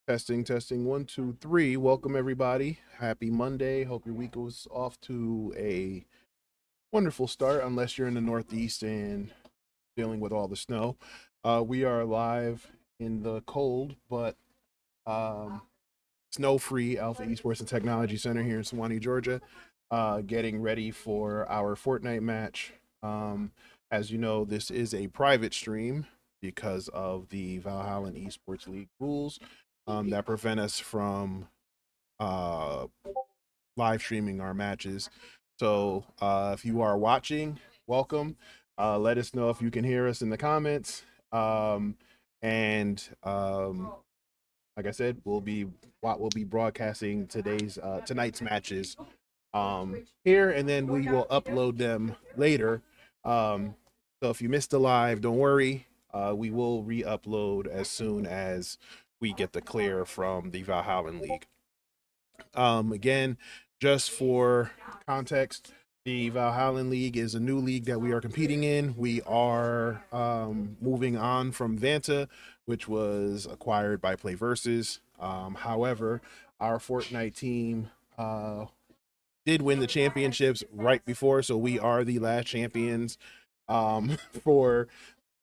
Testing, testing, one, two, three. Welcome, everybody. Happy Monday. Hope your week was off to a wonderful start, unless you're in the Northeast and dealing with all the snow. We are live in the cold, but um, snow free Alpha Esports and Technology Center here in Suwanee, Georgia, getting ready for our Fortnite match. As you know, this is a private stream because of the Valhalla Esports League rules that prevent us from uh, live streaming our matches. So if you are watching, welcome. Let us know if you can hear us in the comments. And like I said, we'll be broadcasting tonight's matches here, and then we will upload them later. So if you missed the live, don't worry. We will re-upload as soon as we get the clear from the Valhalla League. Again, just for context, the Valhalla League is a new league that we are competing in. We are moving on from Vanta, which was acquired by PlayVersus. However, our Fortnite team did win the championships right before, so we are the last champions um, for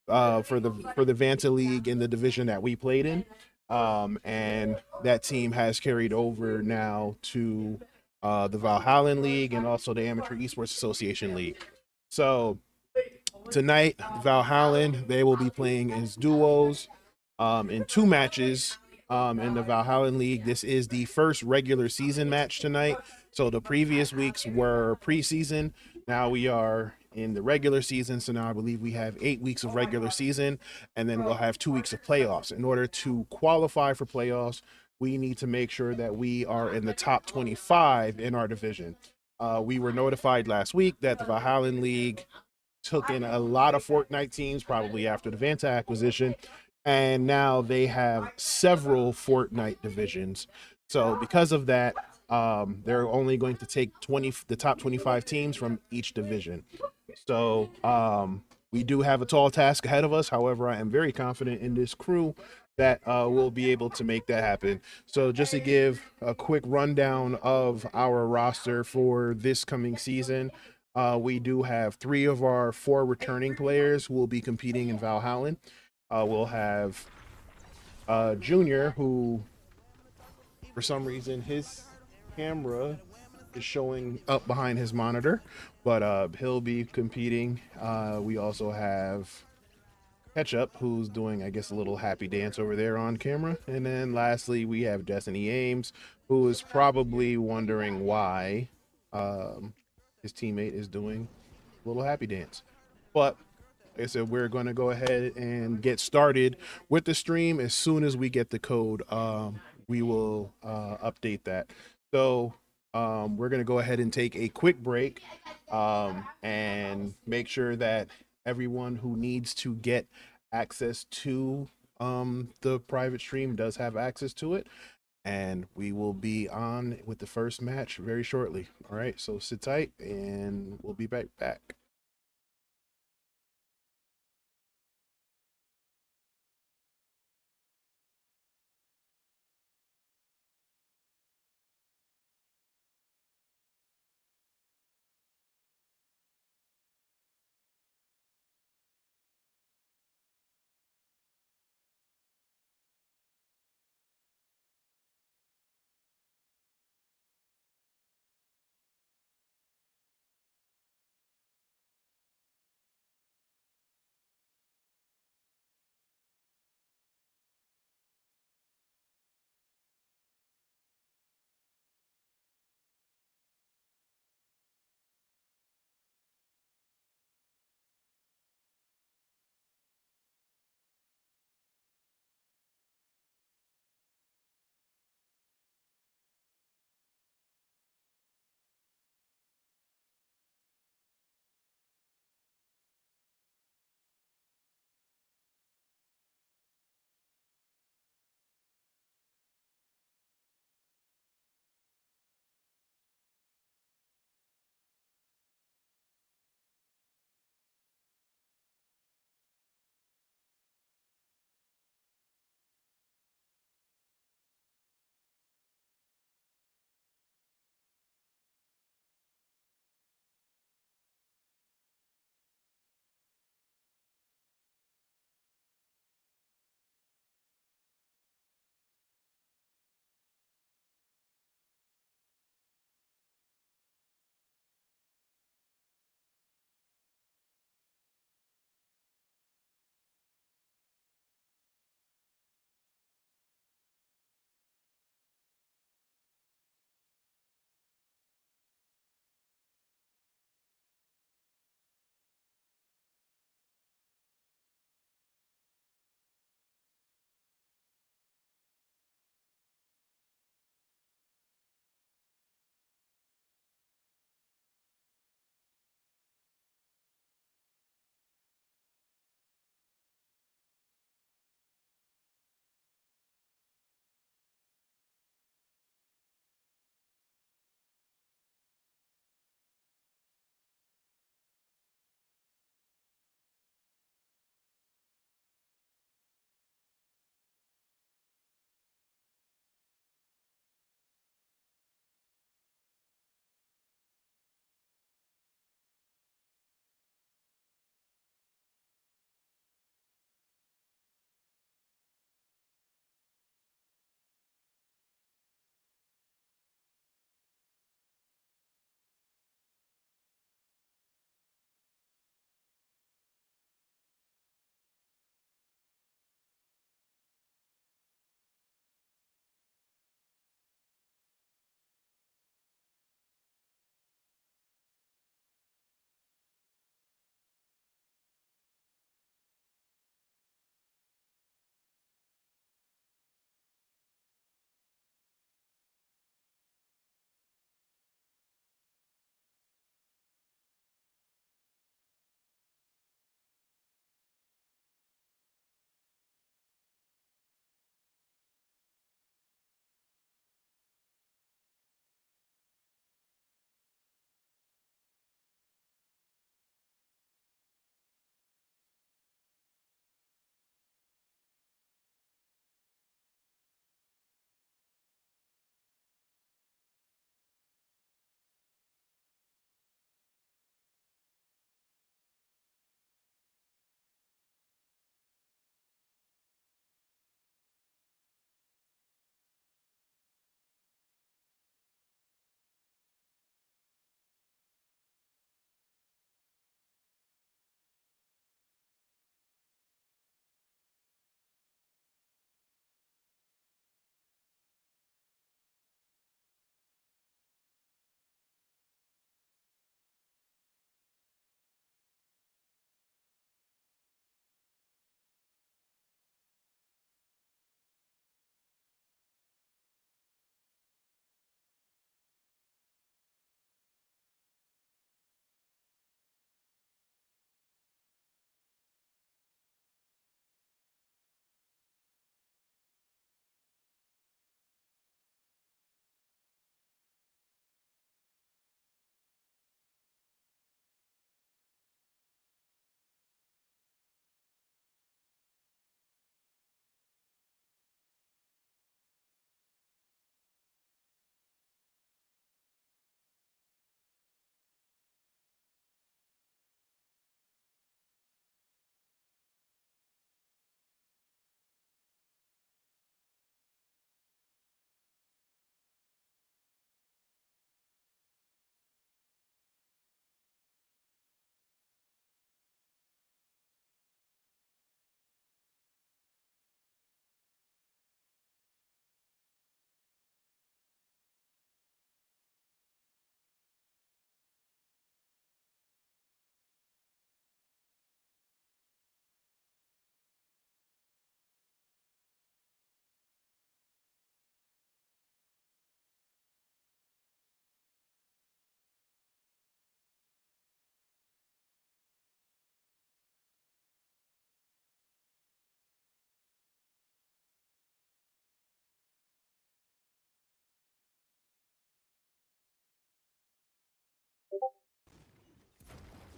for the Vanta League in the division that we played in. And that team has carried over now to the Valhalla League and also the Amateur Esports Association League. So tonight, Valhalla, they will be playing as duos in two matches in the Valhalla League. This is the first regular season match tonight. So the previous weeks were preseason. Now we are in the regular season. So now I believe we have 8 weeks of regular season, and then we'll have 2 weeks of playoffs. In order to qualify for playoffs, we need to make sure that we are in the top 25 in our division. We were notified last week that the Valhalla League took in a lot of Fortnite teams, probably after the Vanta acquisition, and now they have several Fortnite divisions. So because of that, they're only going to take the top 25 teams from each division. So we do have a tall task ahead of us. However, I am very confident in this crew that we'll be able to make that happen. So just to give a quick rundown of our roster for this coming season, we do have three of our four returning players who will be competing in Valhalla. We'll have Junior, who for some reason his camera is showing up behind his monitor, but he'll be competing. We also have Ketchup, who's doing, I guess, a little happy dance over there on camera. And then lastly, we have Destiny Ames, who is probably wondering why his teammate is doing a little happy dance. But like I said, we're going to go ahead and get started with the stream. As soon as we get the code, we will update that. So we're going to go ahead and take a quick break and make sure that everyone who needs to get access to the private stream does have access to it. And we will be on with the first match very shortly. All right, so sit tight and we'll be back.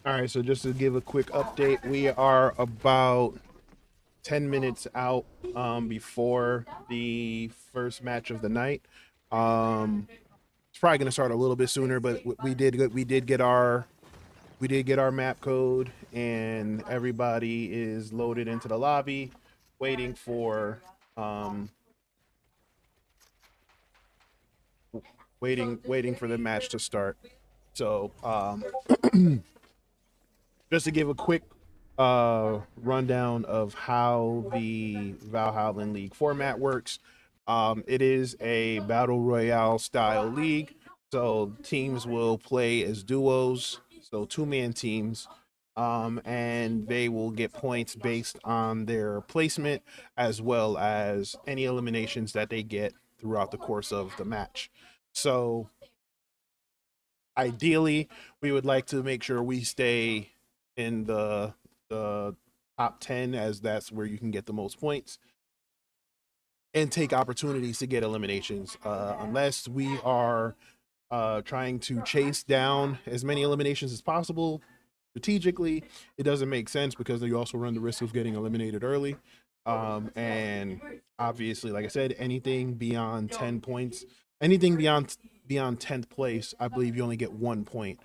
All right, so just to give a quick update, we are about 10 minutes out before the first match of the night. It's probably going to start a little bit sooner, but we did get our map code, and everybody is loaded into the lobby, waiting for um, waiting for the match to start. So just to give a quick rundown of how the Valhalla League format works. It is a battle royale style league, so teams will play as duos, so two-man teams, and they will get points based on their placement as well as any eliminations that they get throughout the course of the match. So ideally, we would like to make sure we stay in the top 10, as that's where you can get the most points and take opportunities to get eliminations. Unless we are trying to chase down as many eliminations as possible strategically, it doesn't make sense because you also run the risk of getting eliminated early. And obviously, like I said, anything beyond 10 points, anything beyond 10th place, I believe you only get 1 point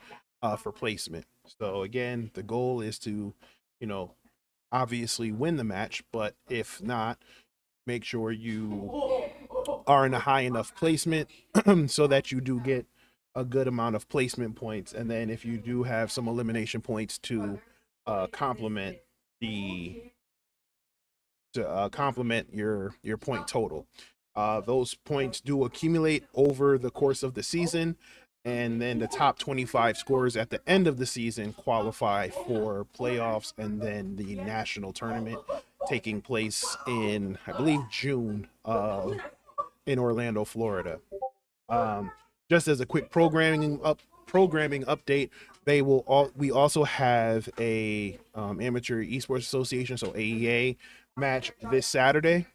for placement. So again, the goal is to, you know, obviously win the match, but if not, make sure you are in a high enough placement so that you do get a good amount of placement points. And then if you do have some elimination points to complement the complement your point total. Those points do accumulate over the course of the season, and then the top 25 scores at the end of the season qualify for playoffs and then the national tournament taking place in, I believe, June in Orlando, Florida. Um, just as a quick programming update, we also have a amateur esports association, so AEA match this Saturday.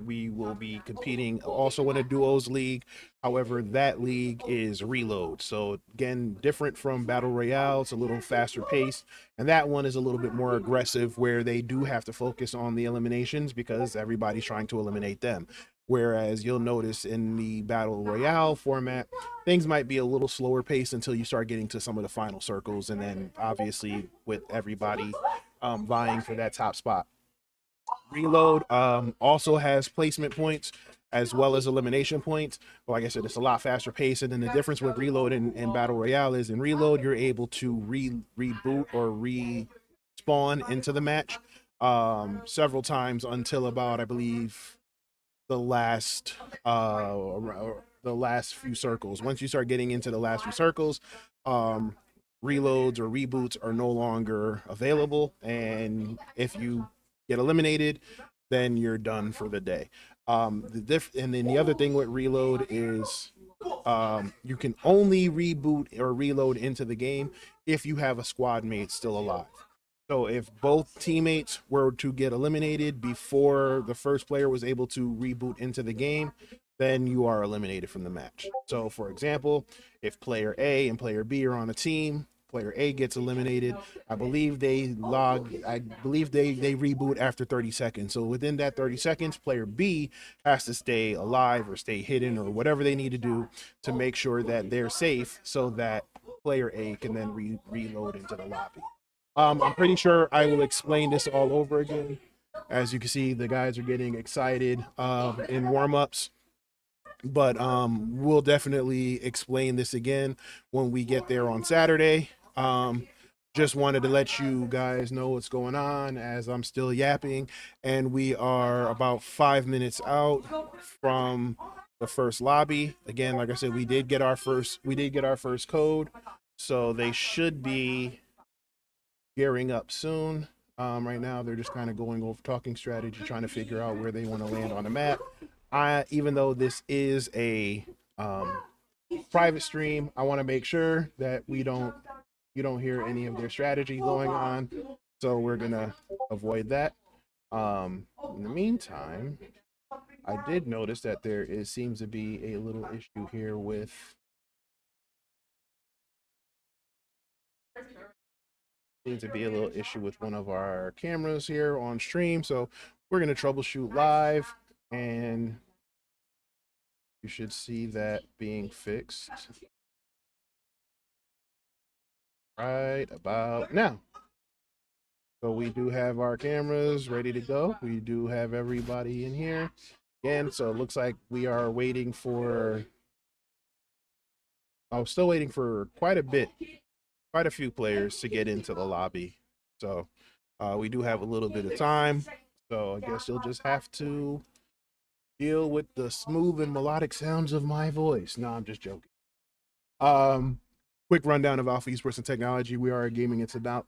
We will be competing also in a duos league. However, that league is reload. So again, different from battle royale. It's a little faster paced, and that one is a little bit more aggressive, where they do have to focus on the eliminations because everybody's trying to eliminate them. Whereas you'll notice in the battle royale format, things might be a little slower paced until you start getting to some of the final circles, and then obviously with everybody vying for that top spot. Reload also has placement points as well as elimination points. But like I said, it's a lot faster paced. And then the difference with Reload and Battle Royale is in Reload, you're able to reboot or respawn into the match several times until about, I believe, the last the last few circles. Once you start getting into the last few circles, reloads or reboots are no longer available, and if you get eliminated, then you're done for the day. And then the other thing with reload is you can only reboot or reload into the game if you have a squad mate still alive. So if both teammates were to get eliminated before the first player was able to reboot into the game, then you are eliminated from the match. So for example, if player A and player B are on a team, player A gets eliminated. I believe they reboot after 30 seconds. So within that 30 seconds, player B has to stay alive or stay hidden or whatever they need to do to make sure that they're safe so that player A can then reload into the lobby. I'm pretty sure I will explain this all over again. As you can see, the guys are getting excited in warm-ups, but we'll definitely explain this again when we get there on Saturday. Just wanted to let you guys know what's going on as I'm still yapping, and we are about 5 minutes out from the first lobby. Again, like I said, we did get our first code, so they should be gearing up soon. Right now, they're just kind of going over talking strategy, trying to figure out where they want to land on the map. Even though this is a private stream, I want to make sure that you don't hear any of their strategy going on. So we're gonna avoid that. In the meantime, I did notice that seems to be a little issue here with Seems to be a little issue with one of our cameras here on stream, so we're gonna troubleshoot live, and you should see that being fixed right about now. So we do have our cameras ready to go. We do have everybody in here again. So it looks like we are waiting for. I'm still waiting for quite a few players to get into the lobby. So we do have a little bit of time. So I guess you'll just have to deal with the smooth and melodic sounds of my voice. No, I'm just joking. Quick rundown of Alpha Esports and Technology. We are a gaming. It's about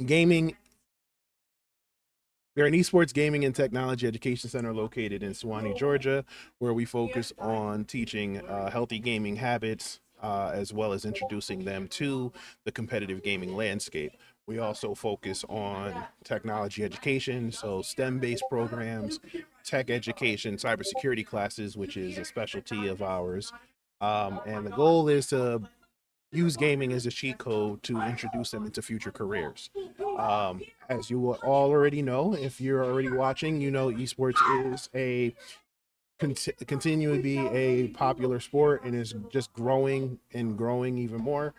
gaming. We're an esports gaming and technology education center located in Suwanee, Georgia, where we focus on teaching healthy gaming habits, as well as introducing them to the competitive gaming landscape. We also focus on technology education, so STEM-based programs, tech education, cybersecurity classes, which is a specialty of ours. And the goal is to use gaming as a cheat code to introduce them into future careers. As you will all already know, if you're already watching, you know esports is a continue to be a popular sport and is just growing and growing even more.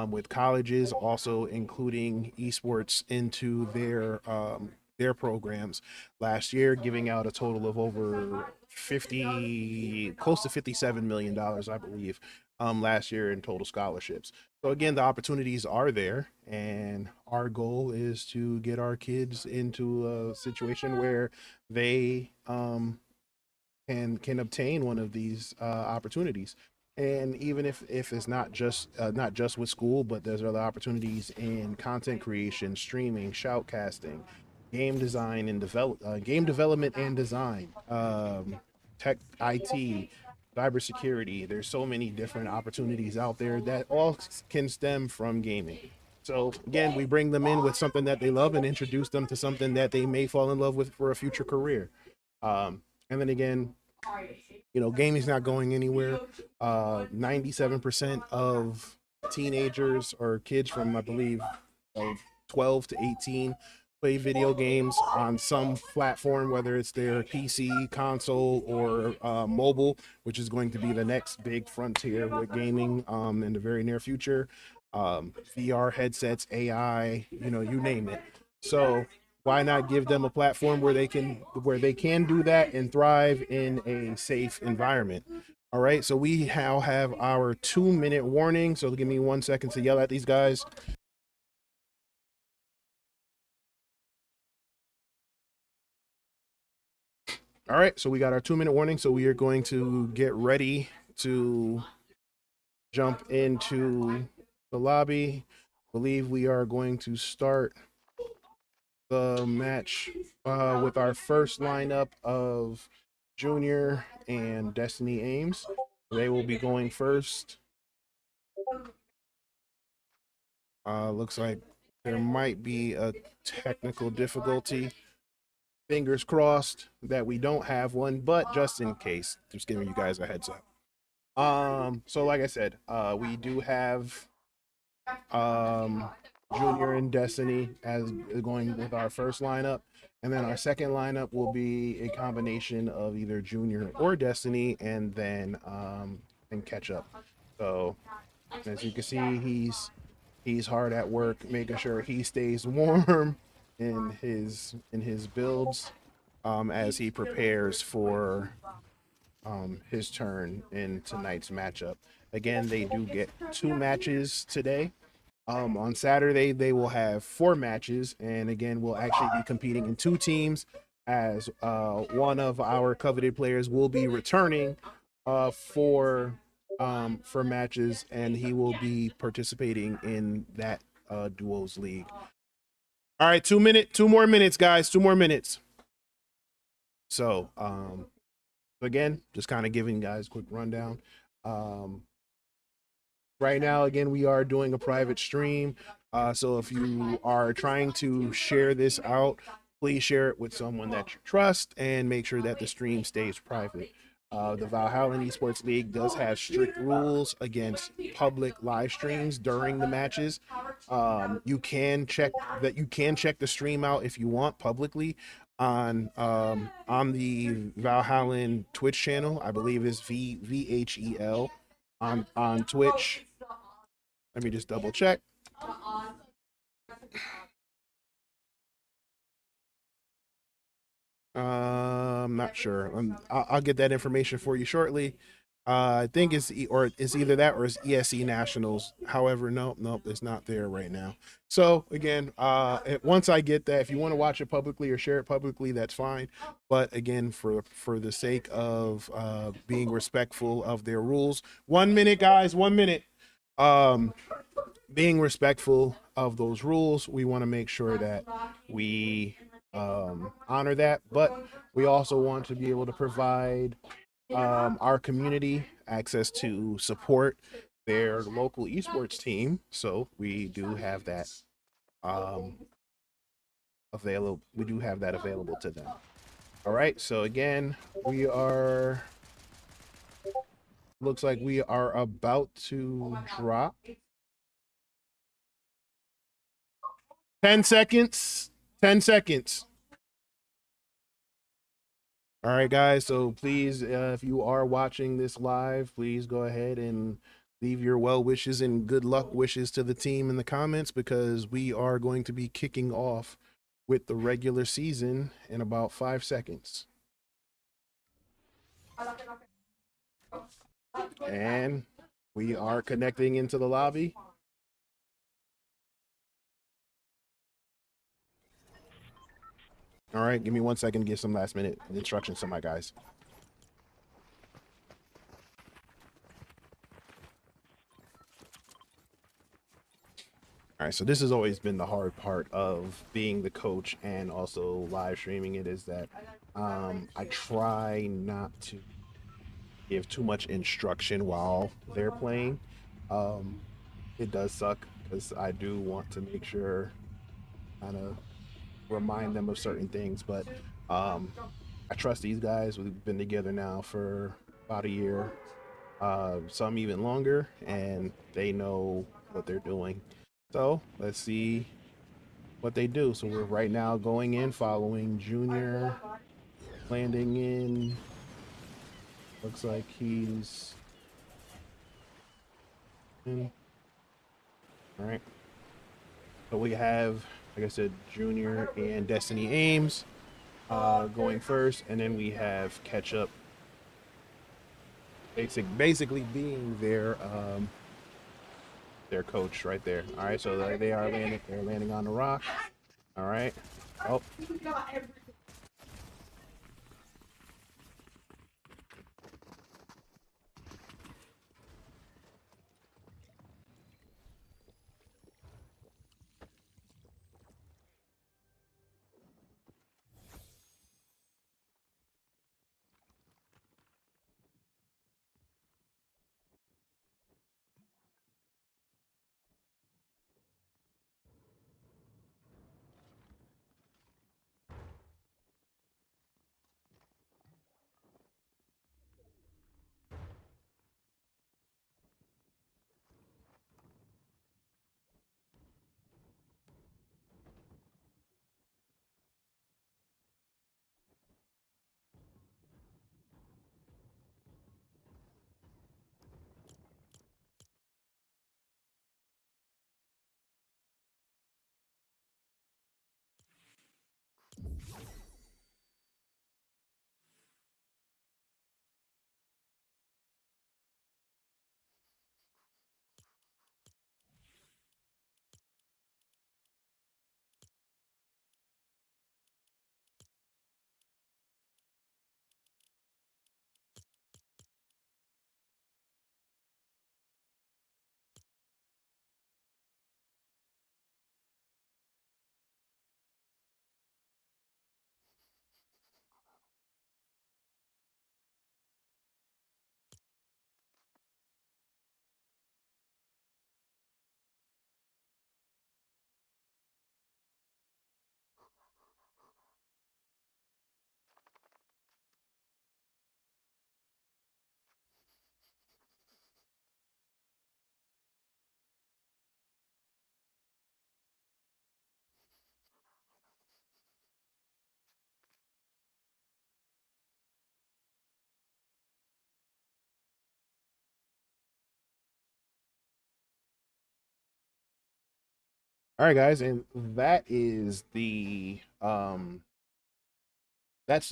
With colleges also including esports into their programs last year, giving out a total of over 50, close to $57 million, I believe, last year in total scholarships. So again, the opportunities are there, and our goal is to get our kids into a situation where they and can obtain one of these opportunities. And even if it's not just with school, but there's other opportunities in content creation, streaming, shoutcasting, game design and game development and design, tech, IT, cybersecurity. There's so many different opportunities out there that all can stem from gaming. So again, we bring them in with something that they love and introduce them to something that they may fall in love with for a future career. And then again, you know, gaming's not going anywhere. 97% of teenagers or kids from, I believe, 12 to 18 play video games on some platform, whether it's their PC, console, or mobile, which is going to be the next big frontier with gaming in the very near future. VR headsets, AI, you know, you name it. So why not give them a platform where they can do that and thrive in a safe environment? All right, so we now have our 2-minute warning. So give me 1 second to yell at these guys. All right, so we got our 2-minute warning. So we are going to get ready to jump into the lobby. I believe we are going to start the match with our first lineup of Junior and Destiny Ames. They will be going first. Looks like there might be a technical difficulty. Fingers crossed that we don't have one, but just in case, just giving you guys a heads up. So like I said, we do have Junior and Destiny as going with our first lineup. And then our second lineup will be a combination of either Junior or Destiny, and then and catch up. So as you can see, he's hard at work making sure he stays warm in his builds as he prepares for his turn in tonight's matchup. Again, they do get 2 matches today. On Saturday, they will have 4 matches, and again, we'll actually be competing in 2 teams, as one of our coveted players will be returning for matches, and he will be participating in that duos league. All right, 2 more minutes, guys. 2 more minutes. So, again, just kind of giving you guys a quick rundown. Right now, again, we are doing a private stream. So if you are trying to share this out, please share it with someone that you trust and make sure that the stream stays private. The Valhalla Esports League does have strict rules against public live streams during the matches. You can check the stream out if you want publicly on the Valhalla Twitch channel. I believe is VHEL on Twitch. Let me just double check. I'm not sure. I'll get that information for you shortly. I think it's either that or it's ESE Nationals. However, nope, it's not there right now. So again, once I get that, if you want to watch it publicly or share it publicly, that's fine. But again, for the sake of being respectful of their rules, 1 minute, guys, 1 minute. Being respectful of those rules, we want to make sure that we honor that, but we also want to be able to provide our community access to support their local esports team. So we do have that available. We do have that available to them. All right. So again, looks like we are about to drop. 10 seconds. 10 seconds. All right, guys. So please, if you are watching this live, please go ahead and leave your well wishes and good luck wishes to the team in the comments, because we are going to be kicking off with the regular season in about 5 seconds. And we are connecting into the lobby. All right, give me 1 second to give some last minute instructions to my guys. All right, so this has always been the hard part of being the coach and also live streaming it, is that I try not to give too much instruction while they're playing. It does suck because I do want to make sure, kind of remind them of certain things, but I trust these guys. We've been together now for about a year, some even longer, and they know what they're doing. So let's see what they do. So we're right now going in, following Junior, landing in. Looks like he's in. All right. So we have, like I said, Junior and Destiny Ames going first, and then we have Ketchup basically being their coach right there. All right, so they are landing. They're landing on the rock. All right. Oh. All right, guys, and that's the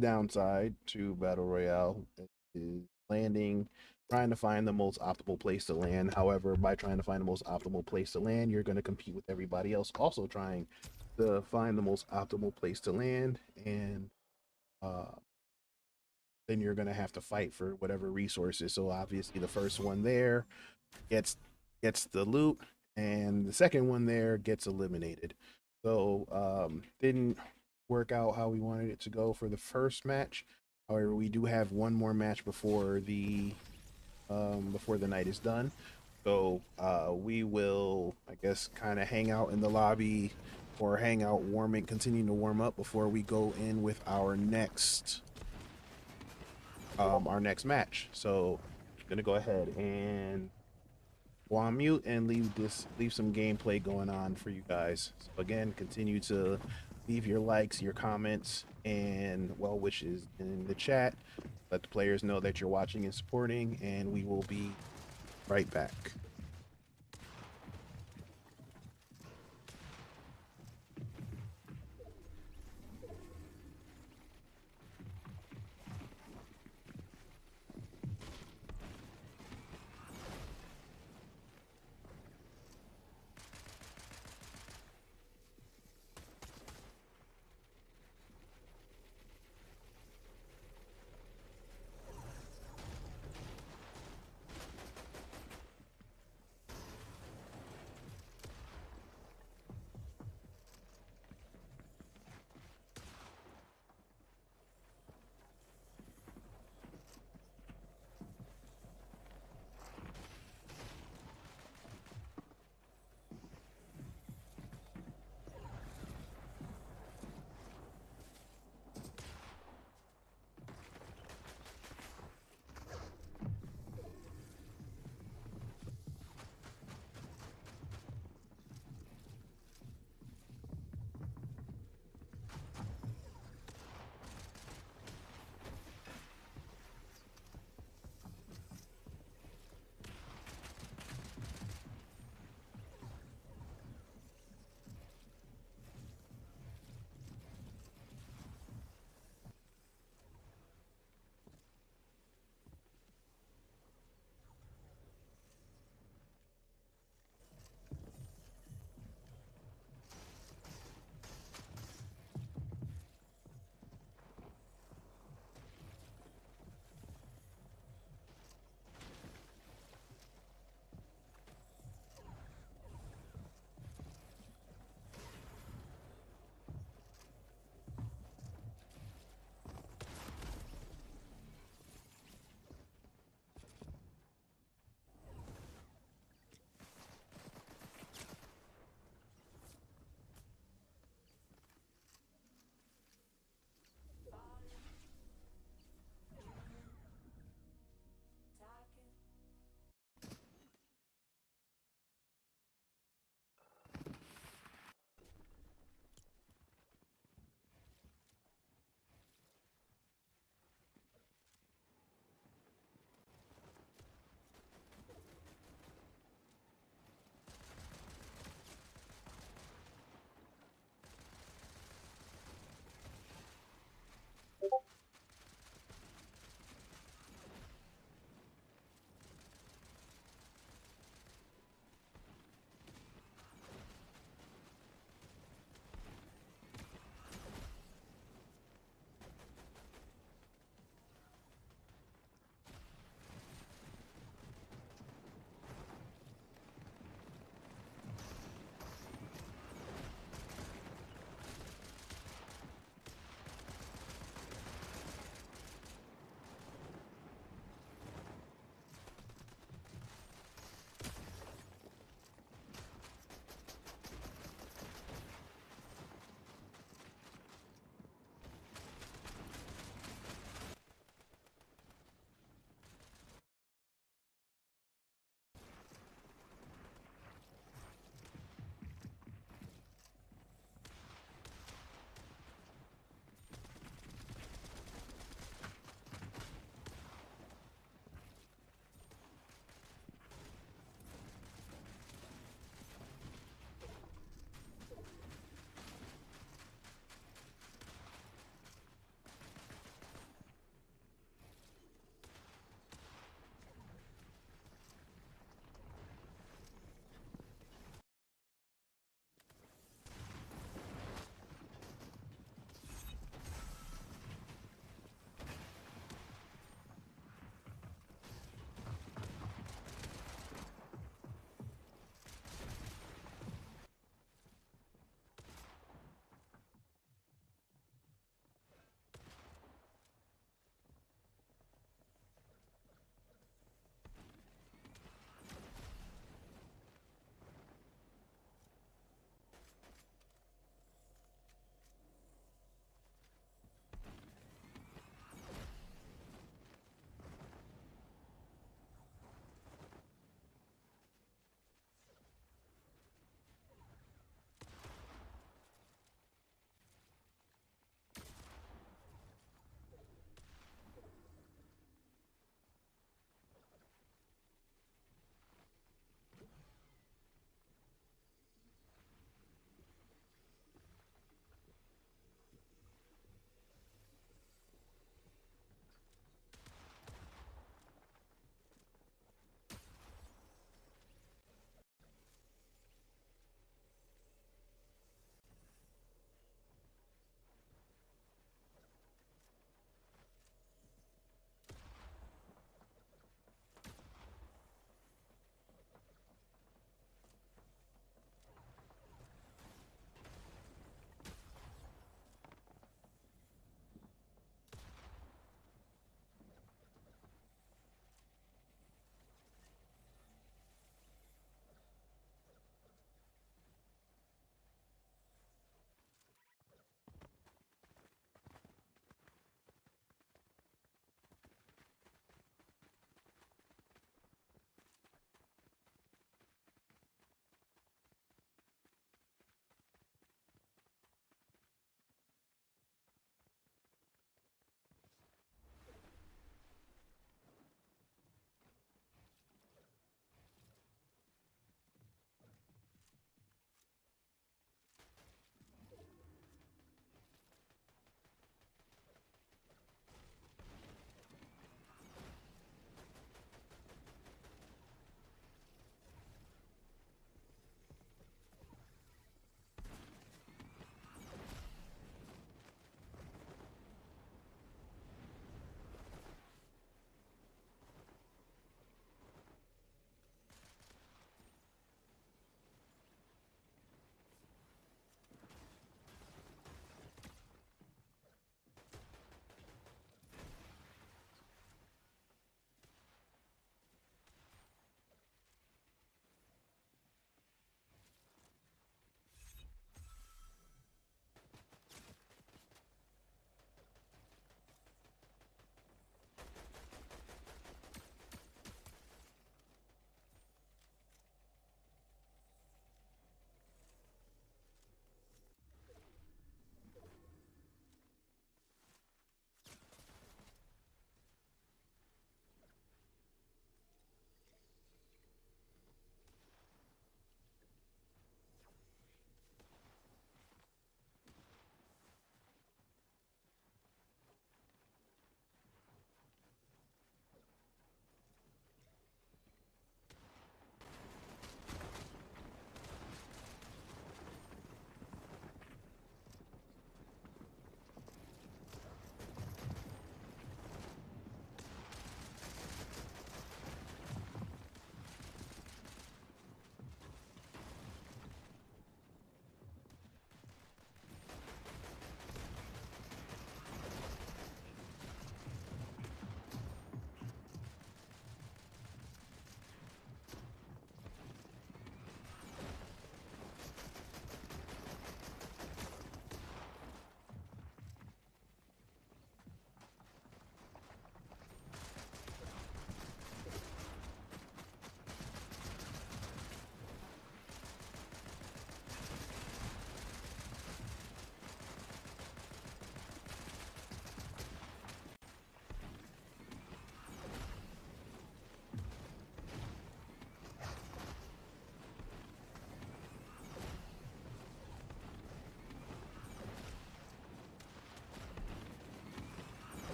downside to Battle Royale is landing, trying to find the most optimal place to land. However, by trying to find the most optimal place to land, you're going to compete with everybody else also trying to find the most optimal place to land, and uh, then you're going to have to fight for whatever resources. So obviously, the first one there gets the loot, and the second one there gets eliminated. So didn't work out how we wanted it to go for the first match. However, we do have one more match before the night is done. So we will, I guess, kind of hang out in the lobby or hang out warming, continuing to warm up before we go in with our next match. So I'm gonna go ahead and go on mute and leave some gameplay going on for you guys. So again, continue to leave your likes, your comments, and well wishes in the chat. Let the players know that you're watching and supporting, and we will be right back.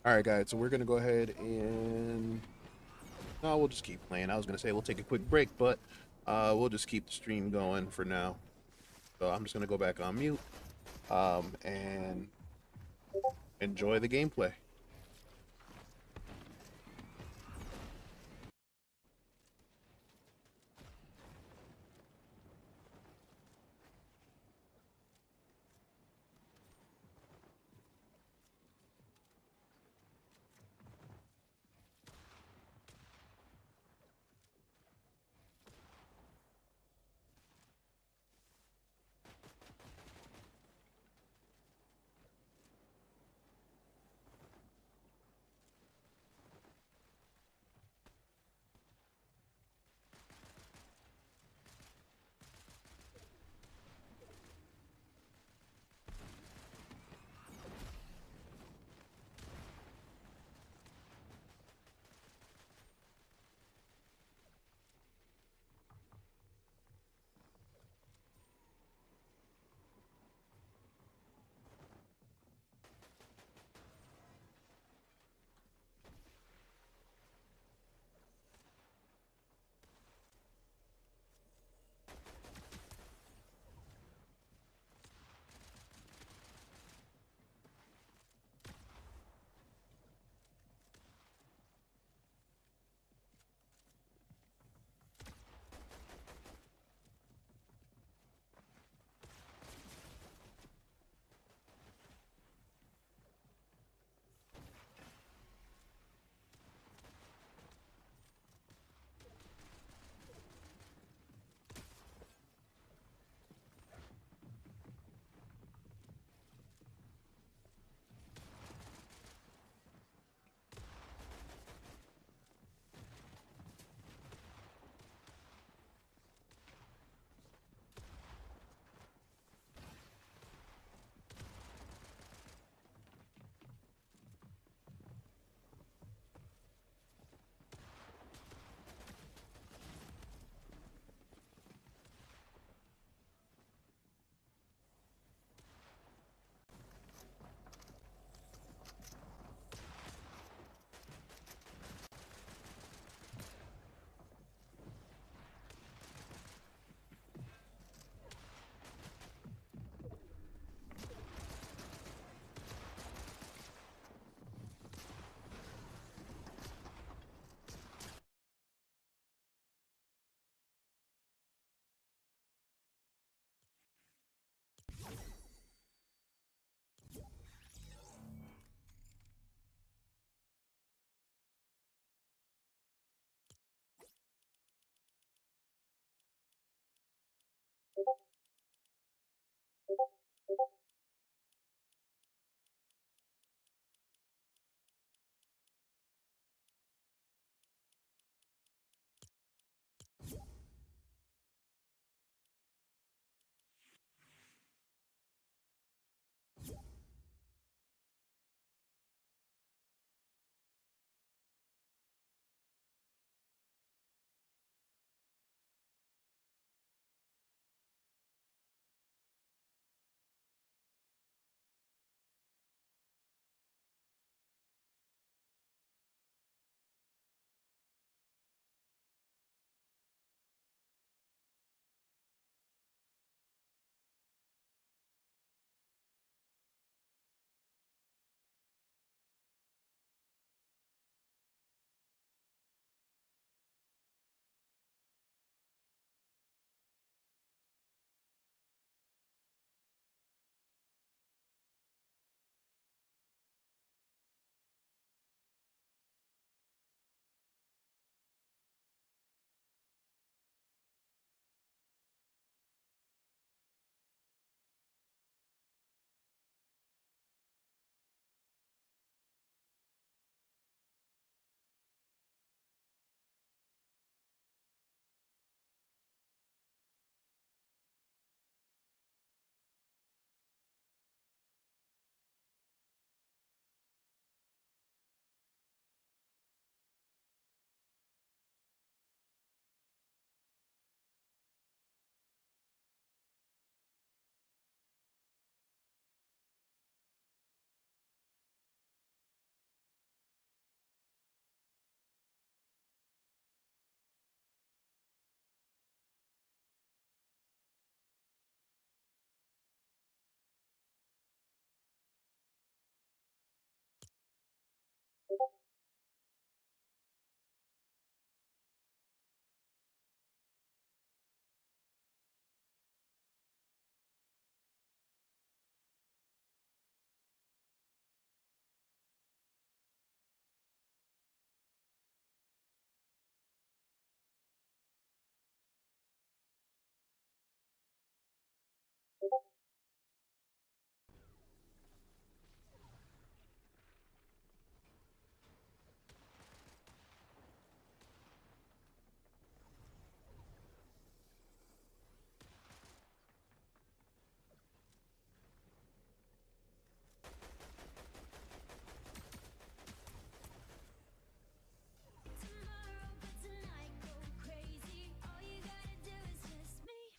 All right, guys. So we're gonna go ahead and no, we'll just keep playing. I was gonna say we'll take a quick break, but we'll just keep the stream going for now. So I'm just gonna go back on mute and enjoy the gameplay.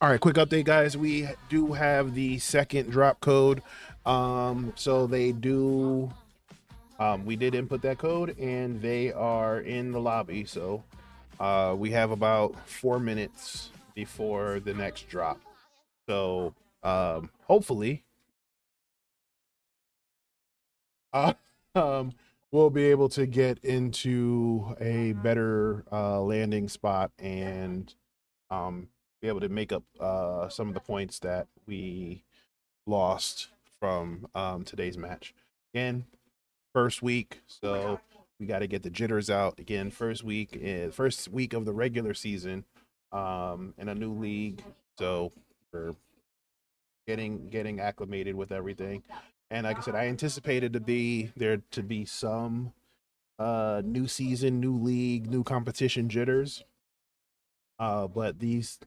All right, quick update, guys. We do have the second drop code. So they do. We did input that code, and they are in the lobby. So we have about 4 minutes before the next drop. So hopefully, uh, um, we'll be able to get into a better landing spot and be able to make up some of the points that we lost from today's match. Again, first week, so we got to get the jitters out. Again, first week of the regular season in a new league, so we're getting acclimated with everything. And like I said, I anticipated to be some new season, new league, new competition jitters. But these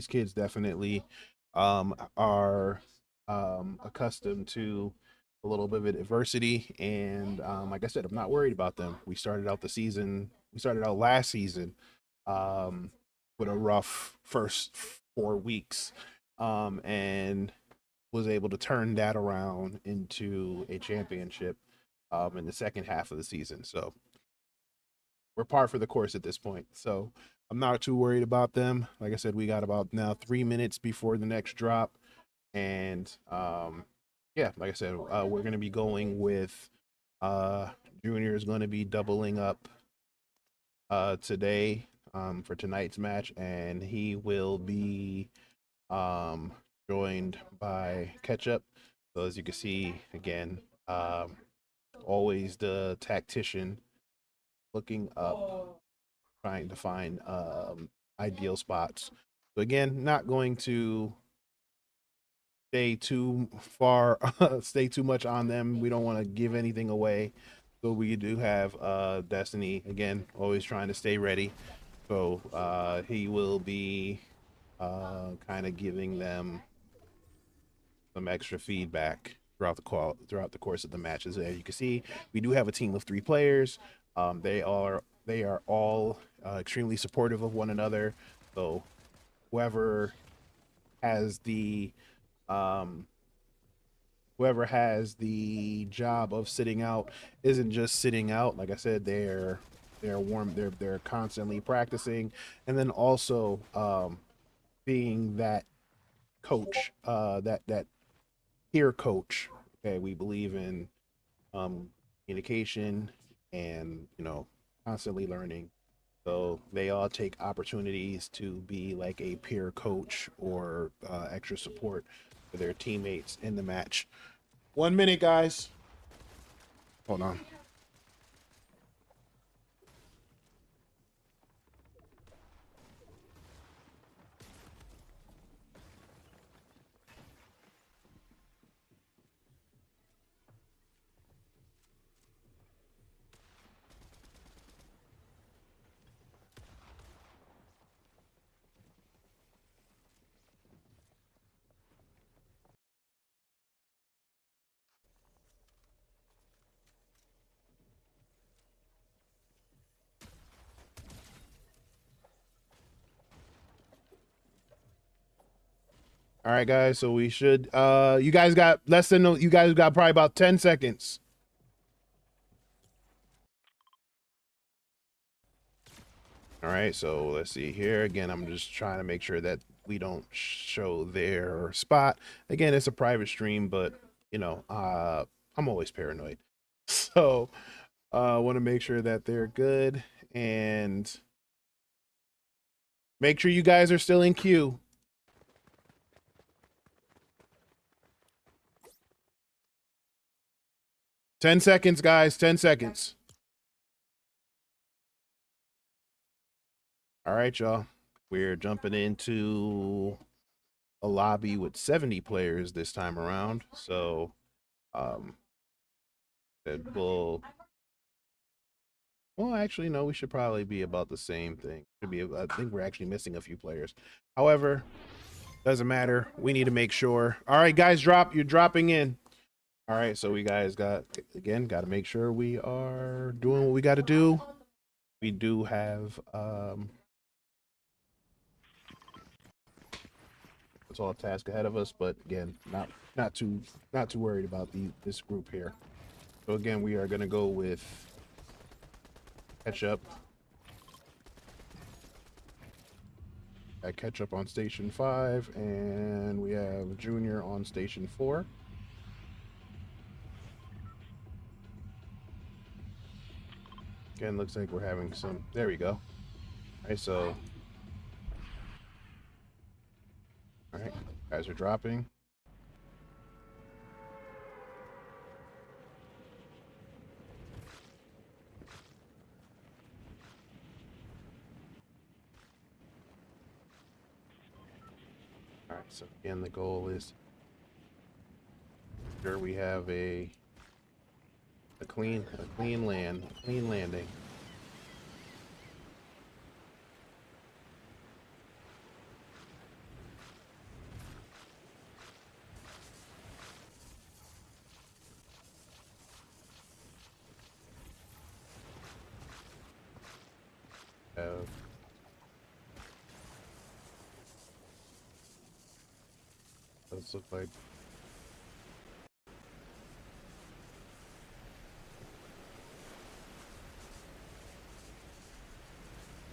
kids definitely are accustomed to a little bit of adversity. And like I said, I'm not worried about them. We started out last season with a rough first 4 weeks and was able to turn that around into a championship in the second half of the season. So we're par for the course at this point. So I'm not too worried about them. Like I said, we got about now 3 minutes before the next drop. And yeah, like I said, we're going to be going with Junior is going to be doubling up today for tonight's match. And he will be um, joined by Ketchup. So as you can see, again, always the tactician looking up trying to find ideal spots. So again, not going to stay too far, stay too much on them. We don't want to give anything away. So we do have Destiny again, always trying to stay ready. So he will be kind of giving them some extra feedback throughout the course of the matches. As you can see, we do have a team of 3 players. They are all extremely supportive of one another. So whoever has the um, whoever has the job of sitting out isn't just sitting out. Like I said, they're warm. They're constantly practicing, and then also being that coach, that peer coach. Okay, we believe in communication and constantly learning. So they all take opportunities to be like a peer coach or extra support for their teammates in the match. 1 minute, guys. Hold on. All right, guys. So we should. You guys got less than. You guys got probably about 10 seconds. All right. So let's see here. Again, I'm just trying to make sure that we don't show their spot. Again, it's a private stream, but I'm always paranoid. So I want to make sure that they're good and make sure you guys are still in queue. 10 seconds, guys. 10 seconds. All right, y'all. We're jumping into a lobby with 70 players this time around. So it will. Well, actually, no. We should probably be about the same thing. Should be. I think we're actually missing a few players. However, doesn't matter. We need to make sure. All right, guys, drop. You're dropping in. All right, so we guys got to make sure we are doing what we got to do. We do have a tall task ahead of us, but again, not too not too worried about this group here. So again, we are going to go with Ketchup. At Ketchup on station 5, and we have Junior on station 4. Again, looks like we're having some. There we go. All right, so. All right, guys are dropping. All right, so again, the goal is sure we have a clean landing.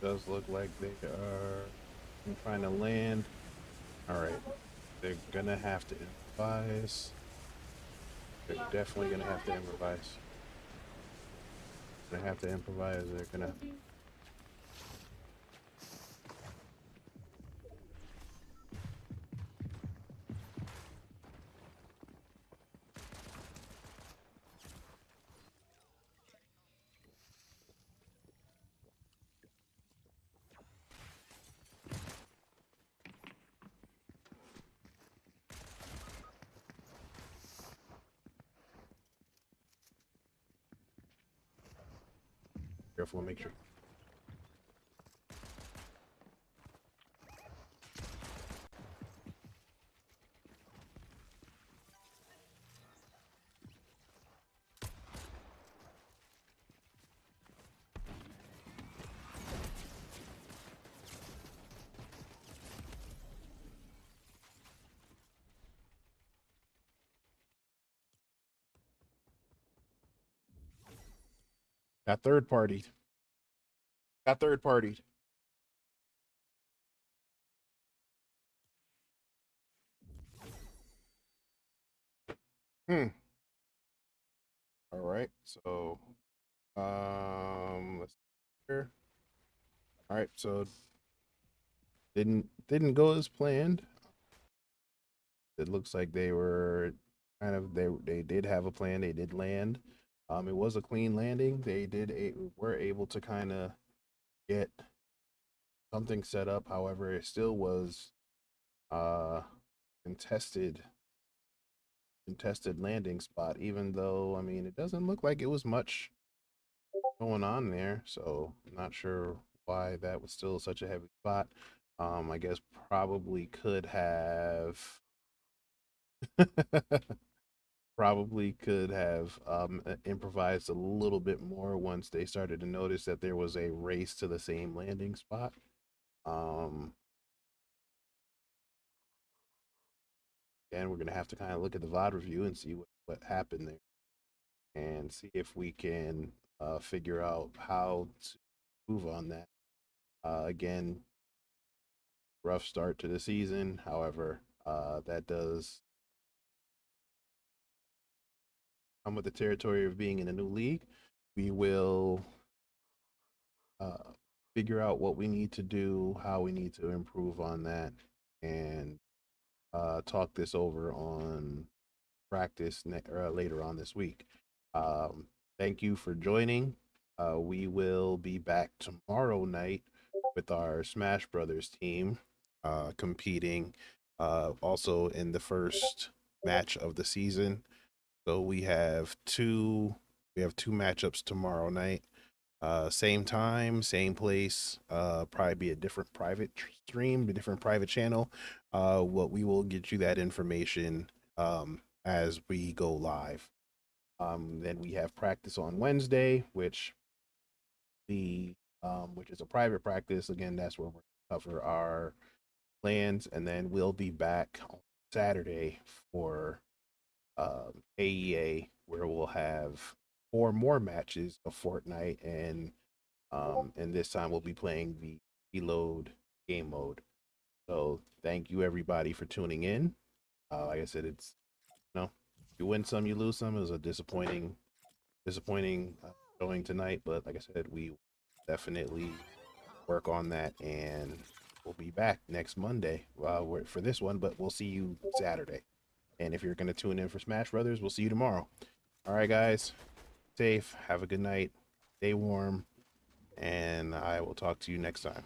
Does look like they are trying to land. All right, they're gonna have to improvise. They're definitely gonna have to improvise. They're gonna have to improvise. They're gonna. Careful, make sure. Got third partied. Got third partied. Hmm. All right. So, let's see here. All right. So didn't go as planned. It looks like they were kind of they did have a plan. They did land. It was a clean landing. They were able to kind of get something set up. However, it still was uh contested landing spot. Even though I mean, it doesn't look like it was much going on there. So I'm not sure why that was still such a heavy spot. I guess probably could have probably could have improvised a little bit more once they started to notice that there was a race to the same landing spot. Um, and we're gonna have to kind of look at the VOD review and see what happened there, and see if we can figure out how to move on that. Again, rough start to the season. However, that does come with the territory of being in a new league. We will uh, figure out what we need to do, how we need to improve on that, and talk this over on practice later on this week. Um, Thank you for joining. We will be back tomorrow night with our Smash Brothers team competing also in the first match of the season. So we have two matchups tomorrow night. Same time, same place. Probably be a different private stream, a different private channel. What we will get you that information as we go live. Then we have practice on Wednesday, which is a private practice. Again, that's where we're cover our plans, and then we'll be back on Saturday for AEA, where we'll have 4 more matches of Fortnite, and this time we'll be playing the reload game mode. So thank you everybody for tuning in. Like I said, it's you win some, you lose some. It was a disappointing showing tonight, but like I said, we definitely work on that, and we'll be back next Monday for this one. But we'll see you Saturday. And if you're gonna tune in for Smash Brothers, we'll see you tomorrow. All right, guys, safe. Have a good night. Stay warm, and I will talk to you next time.